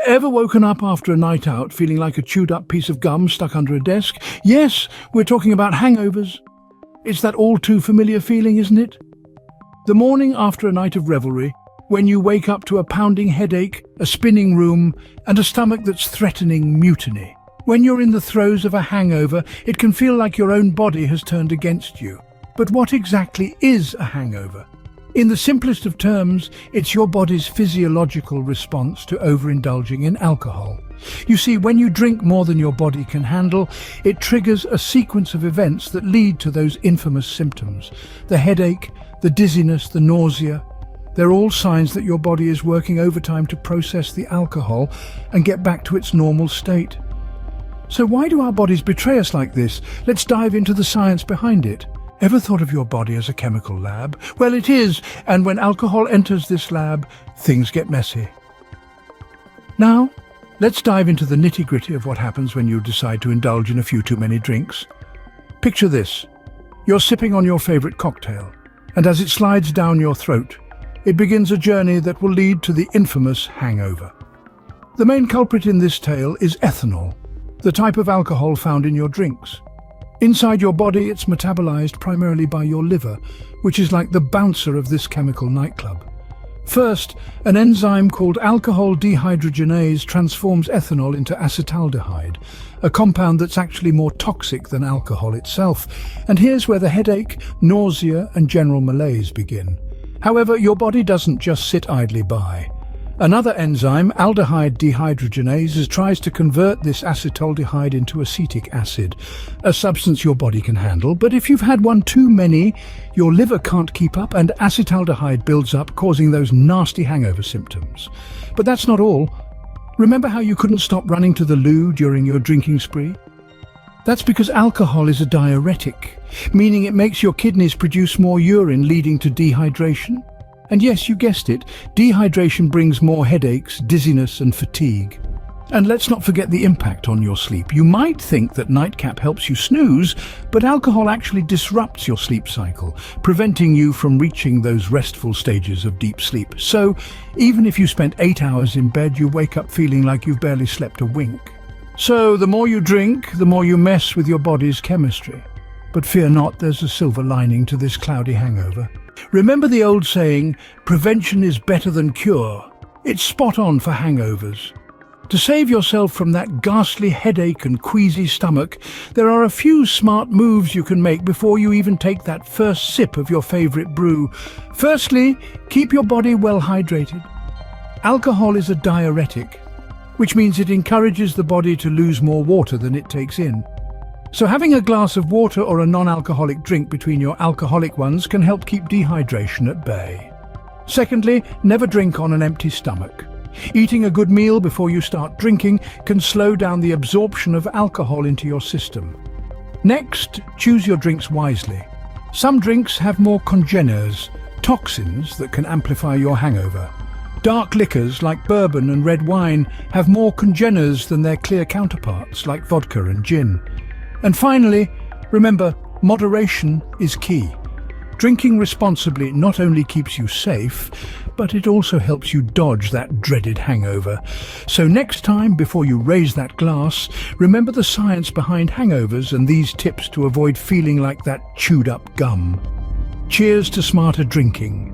Ever woken up after a night out feeling like a chewed-up piece of gum stuck under a desk? Yes, we're talking about hangovers. It's that all-too-familiar feeling, isn't it? The morning after a night of revelry, when you wake up to a pounding headache, a spinning room, and a stomach that's threatening mutiny. When you're in the throes of a hangover, it can feel like your own body has turned against you. But what exactly is a hangover? In the simplest of terms, it's your body's physiological response to overindulging in alcohol. You see, when you drink more than your body can handle, it triggers a sequence of events that lead to those infamous symptoms. The headache, the dizziness, the nausea. They're all signs that your body is working overtime to process the alcohol and get back to its normal state. So why do our bodies betray us like this? Let's dive into the science behind it. Ever thought of your body as a chemical lab? Well, it is, and when alcohol enters this lab, things get messy. Now, let's dive into the nitty-gritty of what happens when you decide to indulge in a few too many drinks. Picture this. You're sipping on your favorite cocktail, and as it slides down your throat, it begins a journey that will lead to the infamous hangover. The main culprit in this tale is ethanol, the type of alcohol found in your drinks. Inside your body, it's metabolized primarily by your liver, which is like the bouncer of this chemical nightclub. First, an enzyme called alcohol dehydrogenase transforms ethanol into acetaldehyde, a compound that's actually more toxic than alcohol itself. And here's where the headache, nausea, and general malaise begin. However, your body doesn't just sit idly by. Another enzyme, aldehyde dehydrogenase, tries to convert this acetaldehyde into acetic acid, a substance your body can handle, but if you've had one too many, your liver can't keep up and acetaldehyde builds up, causing those nasty hangover symptoms. But that's not all. Remember how you couldn't stop running to the loo during your drinking spree? That's because alcohol is a diuretic, meaning it makes your kidneys produce more urine, leading to dehydration. And yes, you guessed it, dehydration brings more headaches, dizziness and fatigue. And let's not forget the impact on your sleep. You might think that nightcap helps you snooze, but alcohol actually disrupts your sleep cycle, preventing you from reaching those restful stages of deep sleep. So, even if you spent 8 hours in bed, you wake up feeling like you've barely slept a wink. So, the more you drink, the more you mess with your body's chemistry. But fear not, there's a silver lining to this cloudy hangover. Remember the old saying, prevention is better than cure. It's spot on for hangovers. To save yourself from that ghastly headache and queasy stomach, there are a few smart moves you can make before you even take that first sip of your favorite brew. Firstly, keep your body well hydrated. Alcohol is a diuretic, which means it encourages the body to lose more water than it takes in. So having a glass of water or a non-alcoholic drink between your alcoholic ones can help keep dehydration at bay. Secondly, never drink on an empty stomach. Eating a good meal before you start drinking can slow down the absorption of alcohol into your system. Next, choose your drinks wisely. Some drinks have more congeners, toxins that can amplify your hangover. Dark liquors like bourbon and red wine have more congeners than their clear counterparts like vodka and gin. And finally, remember, moderation is key. Drinking responsibly not only keeps you safe, but it also helps you dodge that dreaded hangover. So next time, before you raise that glass, remember the science behind hangovers and these tips to avoid feeling like that chewed up gum. Cheers to smarter drinking.